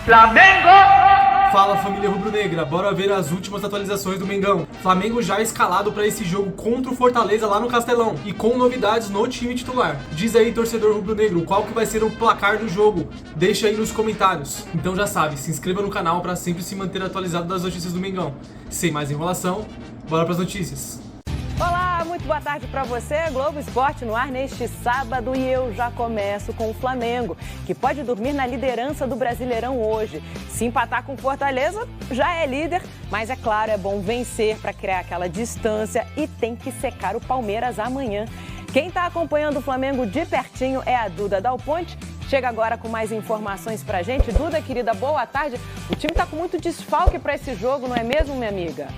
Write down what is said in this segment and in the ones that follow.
Flamengo! Fala, família rubro-negra, bora ver as últimas atualizações do Mengão. Flamengo já escalado para esse jogo contra o Fortaleza lá no Castelão e com novidades no time titular. Diz aí, torcedor rubro-negro, qual que vai ser o placar do jogo? Deixa aí nos comentários. Então já sabe, se inscreva no canal para sempre se manter atualizado das notícias do Mengão. Sem mais enrolação, bora para as notícias. Olá, muito boa tarde para você. Globo Esporte no ar neste sábado e eu já começo com o Flamengo, que pode dormir na liderança do Brasileirão hoje. Se empatar com Fortaleza, já é líder, mas é claro, é bom vencer para criar aquela distância e tem que secar o Palmeiras amanhã. Quem está acompanhando o Flamengo de pertinho é a Duda Dal Ponte. Chega agora com mais informações pra gente. Duda, querida, boa tarde. O time tá com muito desfalque para esse jogo, não é mesmo, minha amiga?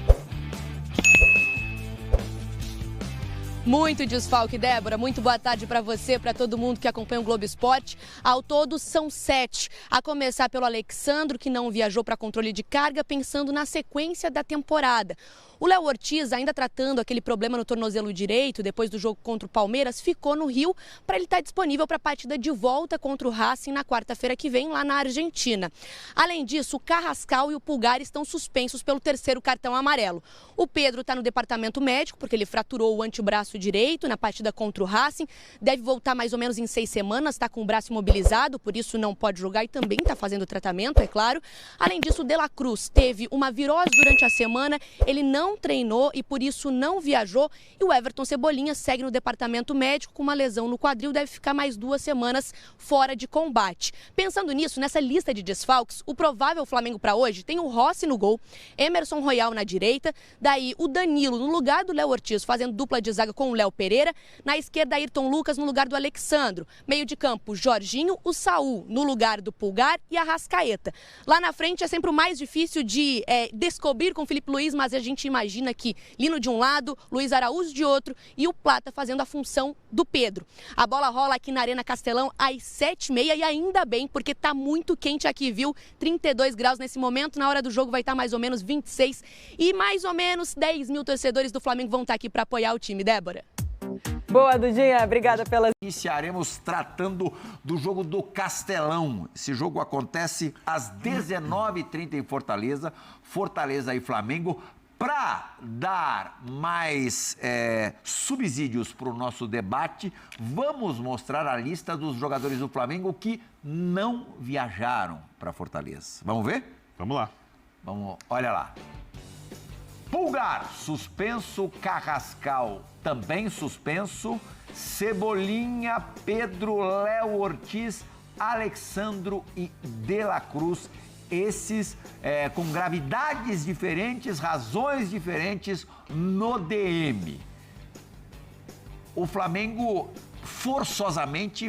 Muito desfalque, Débora. Muito boa tarde para você, para todo mundo que acompanha o Globo Esporte. Ao todo, são 7. A começar pelo Alexandro, que não viajou para controle de carga, pensando na sequência da temporada. O Léo Ortiz, ainda tratando aquele problema no tornozelo direito, depois do jogo contra o Palmeiras, ficou no Rio para ele estar disponível para a partida de volta contra o Racing na quarta-feira que vem, lá na Argentina. Além disso, o Carrascal e o Pulgar estão suspensos pelo 3º cartão amarelo. O Pedro está no departamento médico, porque ele fraturou o antebraço direito na partida contra o Racing. Deve voltar mais ou menos em 6 semanas, está com o braço imobilizado, por isso não pode jogar e também está fazendo tratamento, é claro. Além disso, o De La Cruz teve uma virose durante a semana, ele não treinou e por isso não viajou. E o Everton Cebolinha segue no departamento médico com uma lesão no quadril, deve ficar mais 2 semanas fora de combate. Pensando nisso, nessa lista de desfalques, o provável Flamengo para hoje tem o Rossi no gol, Emerson Royal na direita, daí o Danilo no lugar do Léo Ortiz, fazendo dupla de zaga com o Léo Pereira, na esquerda Ayrton Lucas no lugar do Alexandro, meio de campo Jorginho, o Saul no lugar do Pulgar e a Arrascaeta. Lá na frente é sempre o mais difícil de descobrir com o Filipe Luiz, mas a gente imagina que Lino de um lado, Luiz Araújo de outro e o Plata fazendo a função do Pedro. A bola rola aqui na Arena Castelão às 7h30 e ainda bem, porque tá muito quente aqui, viu? 32 graus nesse momento, na hora do jogo vai estar mais ou menos 26 e mais ou menos 10 mil torcedores do Flamengo vão estar aqui para apoiar o time, Débora. Boa, Dudinha, obrigada pela... Iniciaremos tratando do jogo do Castelão. Esse jogo acontece às 19h30 em Fortaleza, Fortaleza e Flamengo. Para dar mais subsídios para o nosso debate, vamos mostrar a lista dos jogadores do Flamengo que não viajaram para Fortaleza. Vamos ver? Vamos lá. Olha lá. Pulgar, suspenso. Carrascal, também suspenso. Cebolinha, Pedro, Léo Ortiz, Alexandro e De La Cruz. Esses com gravidades diferentes, razões diferentes no DM. O Flamengo forçosamente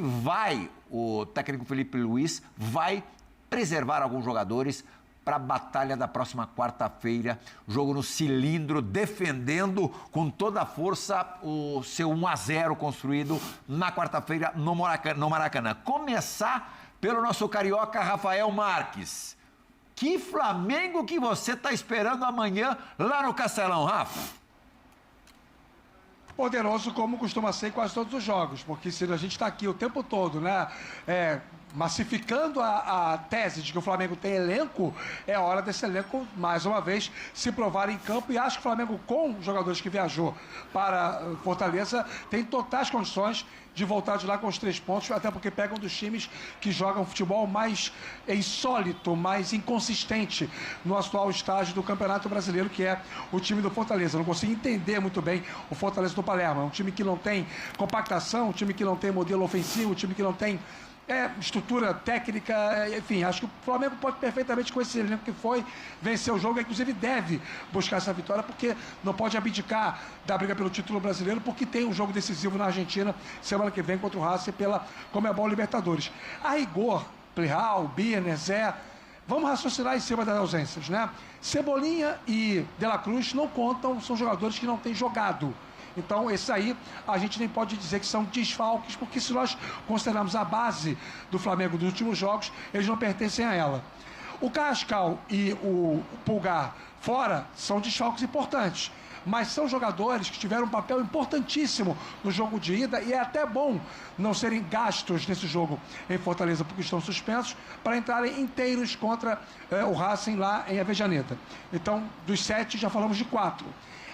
o técnico Filipe Luiz vai preservar alguns jogadores para a batalha da próxima quarta-feira, jogo no Cilindro, defendendo com toda a força o seu 1-0 construído na quarta-feira no Maracanã. Começar pelo nosso carioca Rafael Marques. Que Flamengo que você está esperando amanhã lá no Castelão, Rafa? Poderoso como costuma ser em quase todos os jogos, porque se a gente está aqui o tempo todo, né, massificando a tese de que o Flamengo tem elenco, é hora desse elenco, mais uma vez, se provar em campo, e acho que o Flamengo, com jogadores que viajou para Fortaleza, tem totais condições de voltar de lá com os 3 pontos, até porque pega um dos times que jogam futebol mais insólito, mais inconsistente no atual estágio do Campeonato Brasileiro, que é o time do Fortaleza. Eu não consigo entender muito bem o Fortaleza do Palermo. É um time que não tem compactação, um time que não tem modelo ofensivo, um time que não tem estrutura técnica, enfim, acho que o Flamengo pode perfeitamente, com esse elenco que foi, vencer o jogo, inclusive deve buscar essa vitória, porque não pode abdicar da briga pelo título brasileiro, porque tem um jogo decisivo na Argentina, semana que vem, contra o Racing, pela Conmebol Libertadores. A rigor, Plihal, Birner, Zé, vamos raciocinar em cima das ausências, né? Cebolinha e De La Cruz não contam, são jogadores que não têm jogado. Então, esses aí, a gente nem pode dizer que são desfalques, porque se nós considerarmos a base do Flamengo dos últimos jogos, eles não pertencem a ela. O Carrascal e o Pulgar fora são desfalques importantes. mas são jogadores que tiveram um papel importantíssimo no jogo de ida e é até bom não serem gastos nesse jogo em Fortaleza, porque estão suspensos, para entrarem inteiros contra o Racing lá em Avejaneda. Então, dos 7, já falamos de 4.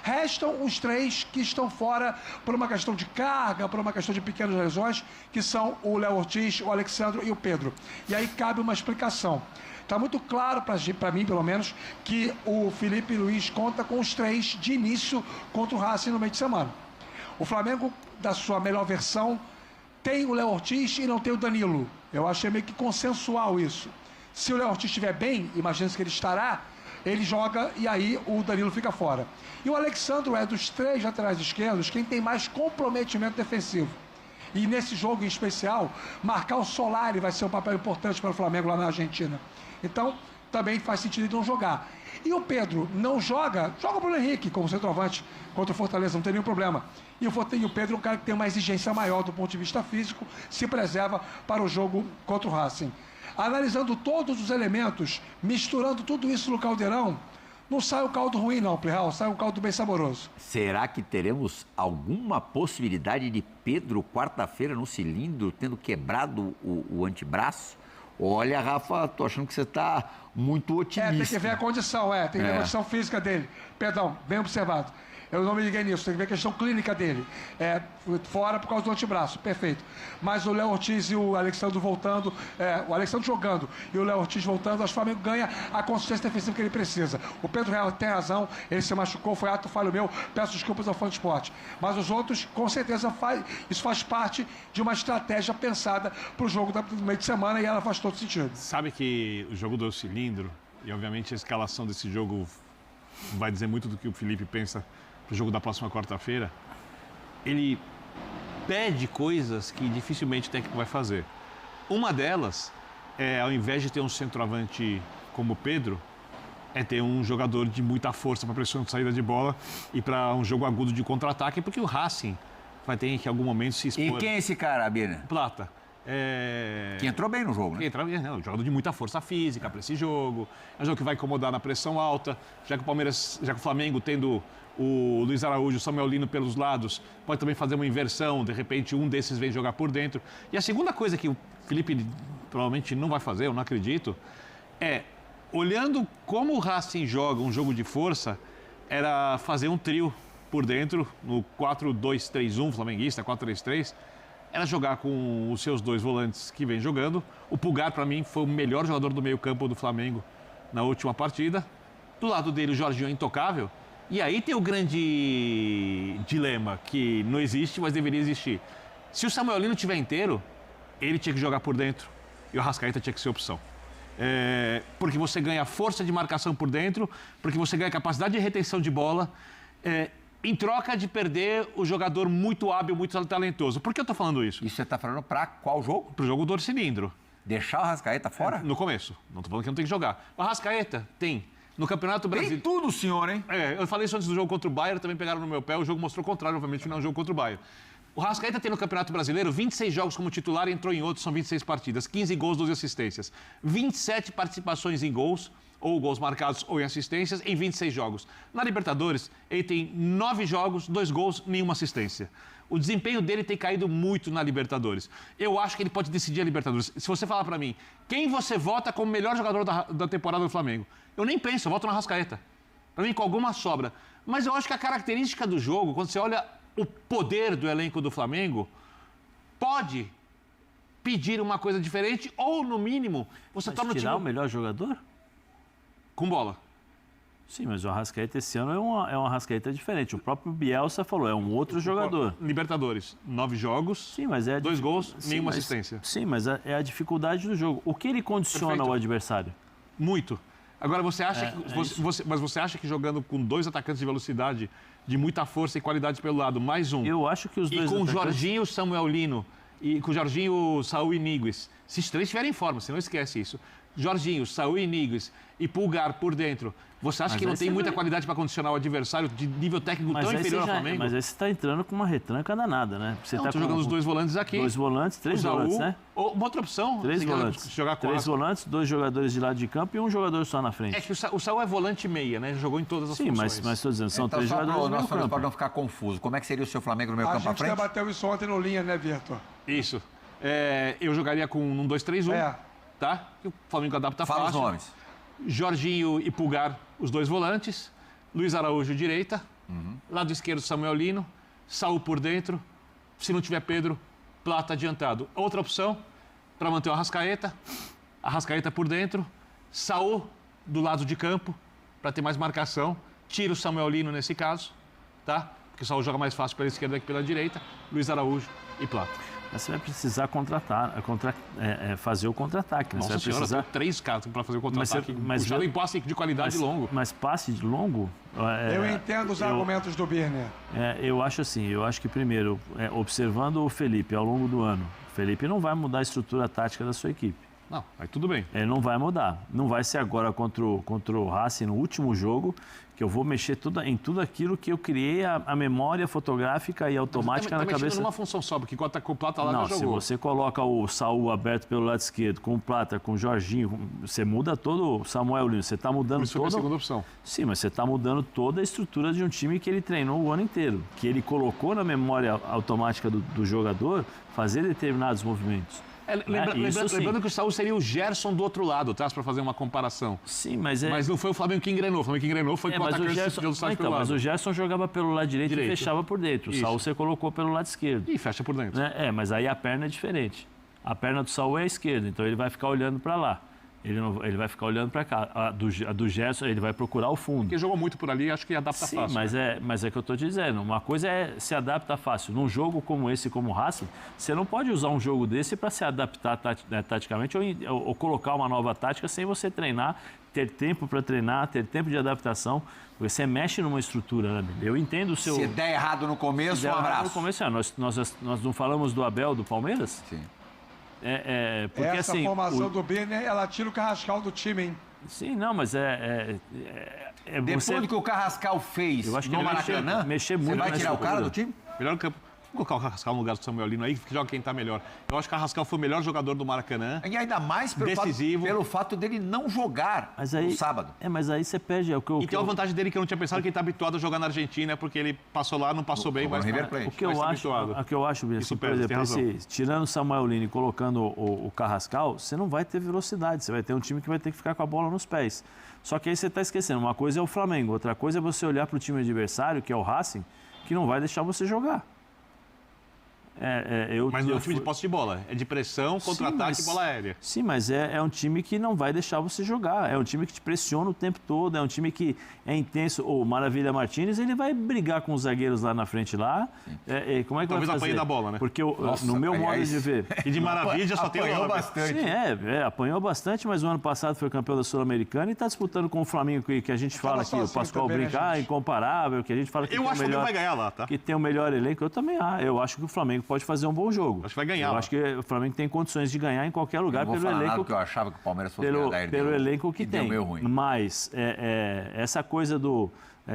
Restam os 3 que estão fora por uma questão de carga, por uma questão de pequenas lesões, que são o Léo Ortiz, o Alexandro e o Pedro. E aí cabe uma explicação. Está muito claro para mim, pelo menos, que o Felipe Luiz conta com os 3 de início contra o Racing no meio de semana. O Flamengo, da sua melhor versão, tem o Léo Ortiz e não tem o Danilo. Eu achei meio que consensual isso. Se o Léo Ortiz estiver bem, imagina-se que ele estará, ele joga e aí o Danilo fica fora. E o Alexandro é dos 3 laterais esquerdos quem tem mais comprometimento defensivo. E nesse jogo em especial, marcar o Solari vai ser um papel importante para o Flamengo lá na Argentina. Então, também faz sentido ele não jogar. E o Pedro não joga o Bruno Henrique como centroavante contra o Fortaleza, não tem nenhum problema. E o Pedro é um cara que tem uma exigência maior do ponto de vista físico, se preserva para o jogo contra o Racing. Analisando todos os elementos, misturando tudo isso no caldeirão, não sai o caldo ruim não, Plihal, sai um caldo bem saboroso. Será que teremos alguma possibilidade de Pedro, quarta-feira, no cilindro, tendo quebrado o antebraço? Olha, Rafa, tô achando que você está muito otimista. Tem que ver a condição, tem que ver a condição física dele. Perdão, bem observado. Eu não me liguei nisso, tem que ver a questão clínica dele. Fora por causa do antebraço, perfeito. Mas o Léo Ortiz e o Alexandre voltando, o Alexandre jogando e o Léo Ortiz voltando, acho que o Flamengo ganha a consistência defensiva que ele precisa. O Pedro Real tem razão, ele se machucou, foi ato falho meu, peço desculpas ao fã de esporte. Mas os outros, com certeza, isso faz parte de uma estratégia pensada para o jogo do meio de semana e ela faz todo sentido. Sabe que o jogo do cilindro, e obviamente a escalação desse jogo vai dizer muito do que o Felipe pensa o jogo da próxima quarta-feira, ele pede coisas que dificilmente o técnico vai fazer. Uma delas é, ao invés de ter um centroavante como o Pedro, é ter um jogador de muita força para pressão de saída de bola e para um jogo agudo de contra-ataque, porque o Racing vai ter que em algum momento se expor. E quem é esse cara, Abner? Plata. Que entrou bem no jogo, né? Um jogador de muita força física para esse jogo. É um jogo que vai incomodar na pressão alta, já que o Flamengo tendo o Luiz Araújo, o Samuel Lino pelos lados, pode também fazer uma inversão, de repente um desses vem jogar por dentro. E a segunda coisa que o Felipe provavelmente não vai fazer, eu não acredito, é, olhando como o Racing joga um jogo de força, era fazer um trio por dentro, no 4-2-3-1 flamenguista, 4-3-3, era jogar com os seus 2 volantes que vem jogando. O Pulgar, para mim, foi o melhor jogador do meio-campo do Flamengo na última partida. Do lado dele, o Jorginho é intocável. E aí tem o grande dilema, que não existe, mas deveria existir. Se o Samuel Lino estiver inteiro, ele tinha que jogar por dentro e o Arrascaeta tinha que ser opção. Porque você ganha força de marcação por dentro, porque você ganha capacidade de retenção de bola, em troca de perder o jogador muito hábil, muito talentoso. Por que eu estou falando isso? Isso você está falando para qual jogo? Para o jogo do cilindro. Deixar o Arrascaeta fora? No começo. Não estou falando que não tem que jogar. O Arrascaeta tem. No Campeonato Brasileiro... Tem tudo, senhor, hein? Eu falei isso antes do jogo contra o Bayern, também pegaram no meu pé. O jogo mostrou o contrário, obviamente, não é um jogo contra o Bayern. O Arrascaeta tem no Campeonato Brasileiro 26 jogos como titular e entrou em outros, são 26 partidas. 15 gols, 12 assistências. 27 participações em gols, ou gols marcados ou em assistências, em 26 jogos. Na Libertadores, ele tem 9 jogos, 2 gols, nenhuma assistência. O desempenho dele tem caído muito na Libertadores. Eu acho que ele pode decidir a Libertadores. Se você falar para mim, quem você vota como melhor jogador da temporada do Flamengo? Eu nem penso, eu voto no Arrascaeta. Para mim, com alguma sobra. Mas eu acho que a característica do jogo, quando você olha o poder do elenco do Flamengo, pode pedir uma coisa diferente ou, no mínimo, você torna o time... tirar o melhor jogador? Com bola. Sim, mas o Arrascaeta esse ano é um Arrascaeta diferente. O próprio Bielsa falou, é um outro jogador. Libertadores, 9 jogos, sim, mas 2 gols, nenhuma assistência. Sim, mas é a dificuldade do jogo. O que ele condiciona ao adversário? Muito. Agora, você acha mas você acha que jogando com 2 atacantes de velocidade, de muita força e qualidade pelo lado, mais um... Eu acho que os dois atacantes... E com o Jorginho, Samuel Lino, e com o Jorginho, Saúl e Niguez, se os 3 estiverem em forma, você não esquece isso. Jorginho, Saúl e Níguez e Pulgar por dentro, você acha que não tem muita qualidade para condicionar o adversário de nível técnico tão inferior ao Flamengo? Mas aí você está entrando com uma retranca danada, né? Você está jogando os 2 volantes aqui. 2 volantes, 3 volantes, né? Ou uma outra opção. 3 volantes. Jogar 3 volantes, 2 jogadores de lado de campo e um jogador só na frente. É que o Saúl é volante meia, né? Jogou em todas as funções. Sim, mas estou dizendo, são 3 jogadores no meio campo. Para não ficar confuso, como é que seria o seu Flamengo no meio campo à frente? A gente debateu isso ontem no Linha, né, Vitor? Isso. Eu jogaria com um 2-3-1, tá? O Flamengo adapta fácil. Fala os nomes. Jorginho e Pulgar, os 2 volantes. Luiz Araújo, direita. Lado esquerdo, Samuel Lino. Saúl por dentro. Se não tiver Pedro, Plata adiantado. Outra opção, para manter o Arrascaeta. Arrascaeta por dentro. Saúl do lado de campo, para ter mais marcação. Tira o Samuel Lino nesse caso, tá? Porque o Saúl joga mais fácil pela esquerda que pela direita. Luiz Araújo e Plata. Mas você vai precisar fazer o contra-ataque. Nossa você vai senhora, tem 3 caras para fazer o contra-ataque. Puxado em passe de qualidade longo. Mas passe de longo... eu entendo os argumentos do Birner. Eu acho assim, que primeiro, observando o Felipe ao longo do ano, o Felipe não vai mudar a estrutura tática da sua equipe. Não, aí tudo bem. Ele não vai mudar. Não vai ser agora contra o Racing no último jogo, que eu vou mexer em tudo aquilo que eu criei a memória fotográfica e automática na cabeça. Numa função só, porque quando tá com o Plata lá, não jogou. Se você coloca o Saúl aberto pelo lado esquerdo, com o Plata, com o Jorginho, você muda todo o Samuel Lino. Você está mudando toda a segunda opção. Sim, mas você está mudando toda a estrutura de um time que ele treinou o ano inteiro, que ele colocou na memória automática do jogador fazer determinados movimentos. Lembrando que o Saúl seria o Gerson do outro lado, tá? Para fazer uma comparação. Sim, mas Mas não foi o Flamengo que engrenou. O Flamengo que engrenou foi com o atacante do Saúl pelo lado. Mas o Gerson jogava pelo lado direito e fechava por dentro. O Saúl você colocou pelo lado esquerdo. E fecha por dentro. Mas aí a perna é diferente. A perna do Saúl é a esquerda, então ele vai ficar olhando para lá. Ele vai ficar olhando para cá. A do Gerson, ele vai procurar o fundo. Porque jogou muito por ali, acho que adapta fácil. Sim, mas é que eu estou te dizendo. Uma coisa é se adapta fácil. Num jogo como esse, como o Racing, você não pode usar um jogo desse para se adaptar taticamente ou colocar uma nova tática sem você treinar, ter tempo para treinar, ter tempo de adaptação. Você mexe numa estrutura, né? Eu entendo o seu... Se der errado no começo, um abraço. No começo, nós não falamos do Abel, do Palmeiras? Sim. Porque, essa formação do Birner, ela tira o Carrascal do time, hein? Sim, não, mas depois do que o Carrascal fez no Maracanã, mexer muito, você vai tirar o cara do time? Melhor campo. Vou colocar o Carrascal no lugar do Samuel Lino aí, que joga quem está melhor. Eu acho que o Carrascal foi o melhor jogador do Maracanã. E ainda mais pelo fato dele não jogar no sábado. Mas aí você perde. E tem uma vantagem dele que eu não tinha pensado, que ele está habituado a jogar na Argentina, porque ele passou lá, não passou bem, mas o que eu acho, assim, por exemplo, tirando o Samuel Lino e colocando o Carrascal, você não vai ter velocidade, você vai ter um time que vai ter que ficar com a bola nos pés. Só que aí você está esquecendo, uma coisa é o Flamengo, outra coisa é você olhar para o time adversário, que é o Racing, que não vai deixar você jogar. Mas não é um time de posse de bola, é de pressão, contra-ataque e bola aérea. Sim, mas é um time que não vai deixar você jogar, é um time que te pressiona o tempo todo, é um time que é intenso. O Maravilha Martínez, ele vai brigar com os zagueiros lá na frente lá. Como é que talvez vai fazer? Apanhe da bola, né? Porque no meu modo de ver... E de Maravilha só tem o Apanhou bastante. Sim, apanhou bastante, mas o ano passado foi campeão da Sul-Americana e está disputando com o Flamengo, que a gente fala aqui, o Pascoal brincar, incomparável, que a gente fala que eu acho que o Flamengo vai ganhar lá, tá? Que tem o melhor elenco. Eu também eu acho que o Flamengo pode fazer um bom jogo. Acho que vai ganhar. Eu acho que o Flamengo tem condições de ganhar em qualquer lugar pelo elenco. Que eu achava que o Palmeiras fosse ganhar pelo elenco que tem. Meio ruim. Mas essa coisa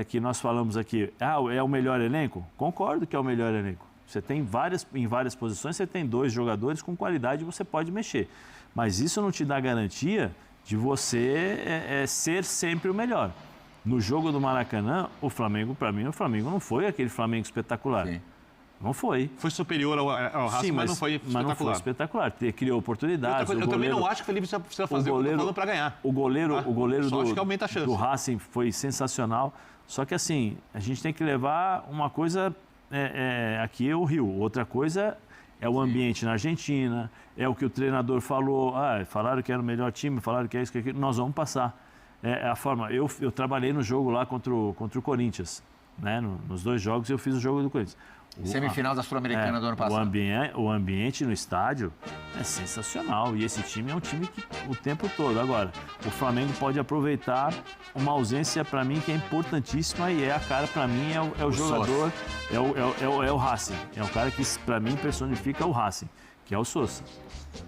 que nós falamos aqui, é o melhor elenco? Concordo que é o melhor elenco. Você tem em várias posições, você tem 2 jogadores com qualidade, você pode mexer. Mas isso não te dá garantia de você ser sempre o melhor. No jogo do Maracanã, para mim, o Flamengo não foi aquele Flamengo espetacular. Sim. Não foi. Foi superior ao Racing, mas não foi espetacular. Mas não foi espetacular. Criou oportunidades. Eu também não acho que o Felipe precisa fazer o goleiro para ganhar. O goleiro acho que aumenta a chance. Do Racing foi sensacional. Só que assim, a gente tem que levar uma coisa... aqui é o Rio. Outra coisa é o ambiente na Argentina. É o que o treinador falou. Falaram que era o melhor time, falaram que é isso, que é aquilo. Nós vamos passar. A forma... Eu trabalhei no jogo lá contra o Corinthians. Né? Nos 2 jogos eu fiz o jogo do Corinthians. Semifinal da Sul-Americana do ano passado. O ambiente no estádio é sensacional. E esse time é um time que o tempo todo. Agora, o Flamengo pode aproveitar uma ausência, para mim, que é importantíssima e a cara, para mim, é o jogador, é o Racing. É o cara que, para mim, personifica o Racing. que é o Sousa.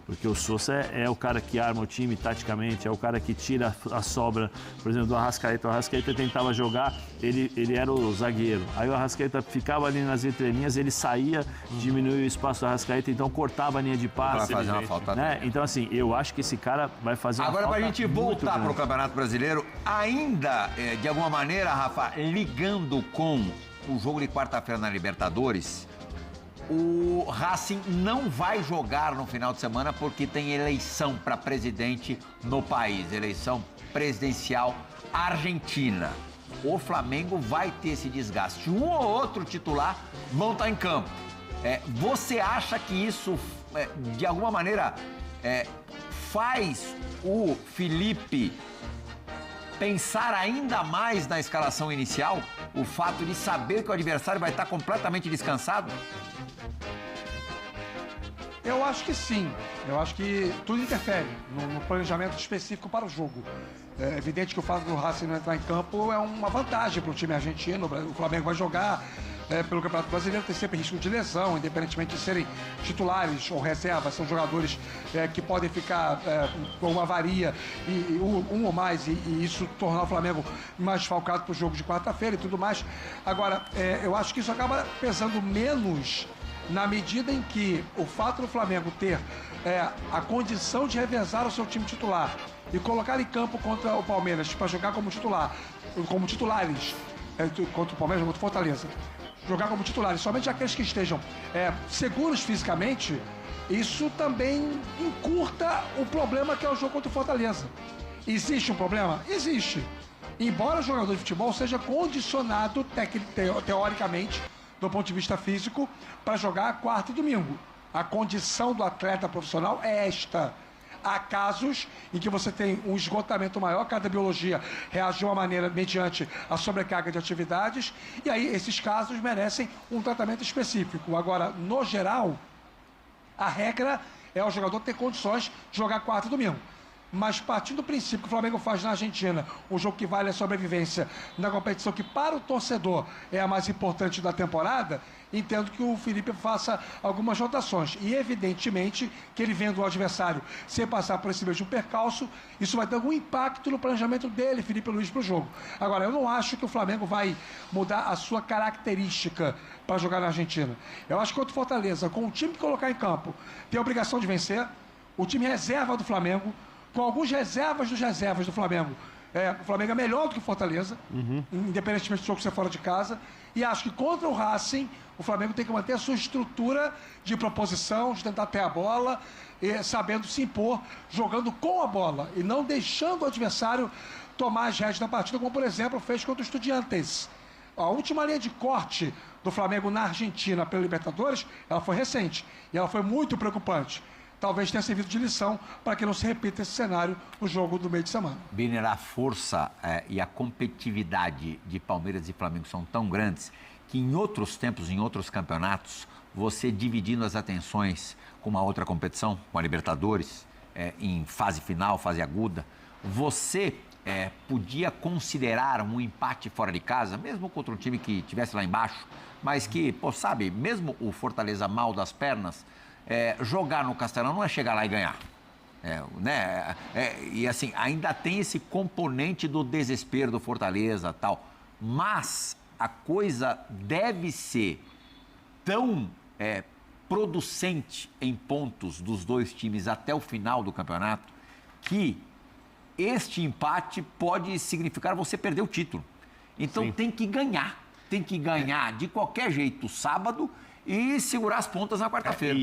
Porque o Sousa é o cara que arma o time taticamente, é o cara que tira a sobra, por exemplo, do Arrascaeta. O Arrascaeta tentava jogar, ele era o zagueiro. Aí o Arrascaeta ficava ali nas entrelinhas, ele saía, diminuía o espaço do Arrascaeta, então cortava a linha de passe. Vai fazer uma falta. Né? Então, assim, eu acho que esse cara vai fazer uma falta. Agora, pra gente voltar pro Campeonato Brasileiro, ainda, de alguma maneira, Rafa, ligando com o jogo de quarta-feira na Libertadores, o Racing não vai jogar no final de semana porque tem eleição para presidente no país, eleição presidencial argentina. O Flamengo vai ter esse desgaste. Um ou outro titular vão estar em campo. Você acha que isso, de alguma maneira, faz o Felipe pensar ainda mais na escalação inicial? O fato de saber que o adversário vai estar completamente descansado? Eu acho que sim. Eu acho que tudo interfere no planejamento específico para o jogo. É evidente que o fato do Racing não entrar em campo é uma vantagem para o time argentino. O Flamengo vai jogar pelo Campeonato Brasileiro, tem sempre risco de lesão, independentemente de serem titulares ou reservas. São jogadores que podem ficar com uma avaria, um ou mais, e isso tornar o Flamengo mais desfalcado para o jogo de quarta-feira e tudo mais. Agora, eu acho que isso acaba pesando menos na medida em que o fato do Flamengo ter a condição de revezar o seu time titular e colocar em campo contra o Palmeiras para jogar como titulares, contra o Palmeiras, contra o Fortaleza, jogar como titulares, somente aqueles que estejam seguros fisicamente, isso também encurta o problema que é o jogo contra o Fortaleza. Existe um problema? Existe. Embora o jogador de futebol seja condicionado teoricamente, do ponto de vista físico, para jogar quarta e domingo. A condição do atleta profissional é esta. Há casos em que você tem um esgotamento maior, cada biologia reage de uma maneira mediante a sobrecarga de atividades, e aí esses casos merecem um tratamento específico. Agora, no geral, a regra é o jogador ter condições de jogar quarta e domingo. Mas partindo do princípio que o Flamengo faz na Argentina, um jogo que vale a sobrevivência na competição que para o torcedor é a mais importante da temporada, entendo que o Felipe faça algumas rotações. E evidentemente que ele vendo o adversário sem passar por esse mesmo percalço, isso vai ter algum impacto no planejamento dele, Felipe Luiz, para o jogo. Agora, eu não acho que o Flamengo vai mudar a sua característica para jogar na Argentina. Eu acho que contra o Fortaleza, com o time que colocar em campo, tem a obrigação de vencer. O time reserva do Flamengo, com alguns reservas dos reservas do Flamengo. O Flamengo é melhor do que o Fortaleza, independentemente do jogo ser fora de casa. E acho que contra o Racing, o Flamengo tem que manter a sua estrutura de proposição, de tentar ter a bola, sabendo se impor, jogando com a bola e não deixando o adversário tomar as rédeas da partida, como, por exemplo, fez contra o Estudiantes. A última linha de corte do Flamengo na Argentina pela Libertadores, ela foi recente e ela foi muito preocupante. Talvez tenha servido de lição para que não se repita esse cenário no jogo do meio de semana. Birner, a força e a competitividade de Palmeiras e Flamengo são tão grandes que em outros tempos, em outros campeonatos, você dividindo as atenções com uma outra competição, com a Libertadores, em fase final, fase aguda, você podia considerar um empate fora de casa, mesmo contra um time que estivesse lá embaixo, mas que, sabe, mesmo o Fortaleza mal das pernas, jogar no Castelão não é chegar lá e ganhar. E assim, ainda tem esse componente do desespero do Fortaleza e tal. Mas a coisa deve ser tão producente em pontos dos dois times até o final do campeonato que este empate pode significar você perder o título. Então Sim. Tem que ganhar de qualquer jeito sábado e segurar as pontas na quarta-feira.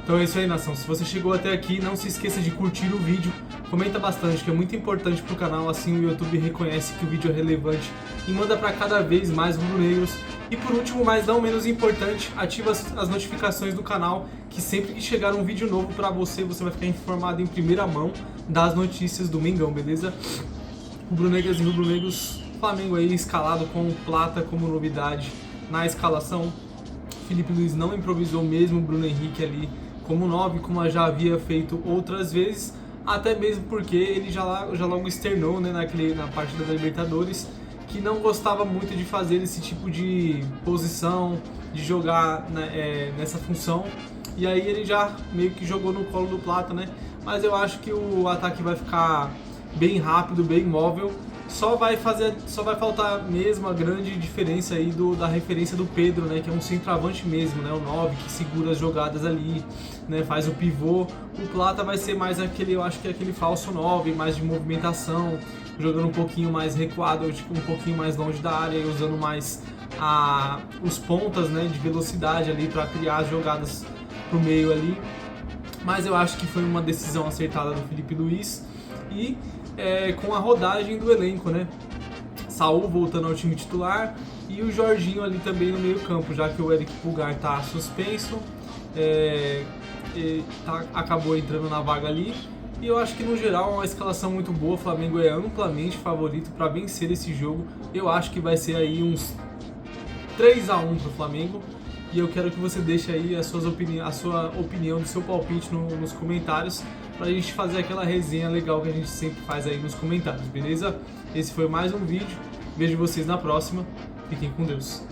Então é isso aí, nação. Se você chegou até aqui, não se esqueça de curtir o vídeo, comenta bastante, que é muito importante pro canal, assim o YouTube reconhece que o vídeo é relevante e manda para cada vez mais rubro-negros. E por último, mas não menos importante, ativa as notificações do canal, que sempre que chegar um vídeo novo para você, você vai ficar informado em primeira mão das notícias do Mengão, beleza? Rubro-negras e rubro-negros, Flamengo aí escalado com Plata como novidade na escalação. Felipe Luiz não improvisou mesmo o Bruno Henrique ali como 9, como já havia feito outras vezes, até mesmo porque ele já logo externou, né, na partida da Libertadores, que não gostava muito de fazer esse tipo de posição, de jogar nessa função, e aí ele já meio que jogou no colo do Plata, né? Mas eu acho que o ataque vai ficar bem rápido, bem móvel. Só vai faltar mesmo a grande diferença aí da referência do Pedro, né? Que é um centroavante mesmo, né? O 9 que segura as jogadas ali, né? Faz o pivô. O Plata vai ser mais aquele, eu acho que é aquele falso 9, mais de movimentação, jogando um pouquinho mais recuado, tipo, um pouquinho mais longe da área, e usando mais os pontas, né? De velocidade ali para criar as jogadas pro meio ali. Mas eu acho que foi uma decisão acertada do Felipe Luiz e com a rodagem do elenco, né? Saul voltando ao time titular e o Jorginho ali também no meio campo, já que o Eric Pulgar tá suspenso, acabou entrando na vaga ali. E eu acho que no geral é uma escalação muito boa, o Flamengo é amplamente favorito para vencer esse jogo. Eu acho que vai ser aí uns 3-1 pro Flamengo. E eu quero que você deixe aí a sua opinião, do seu palpite nos comentários, pra gente fazer aquela resenha legal que a gente sempre faz aí nos comentários, beleza? Esse foi mais um vídeo, vejo vocês na próxima, fiquem com Deus.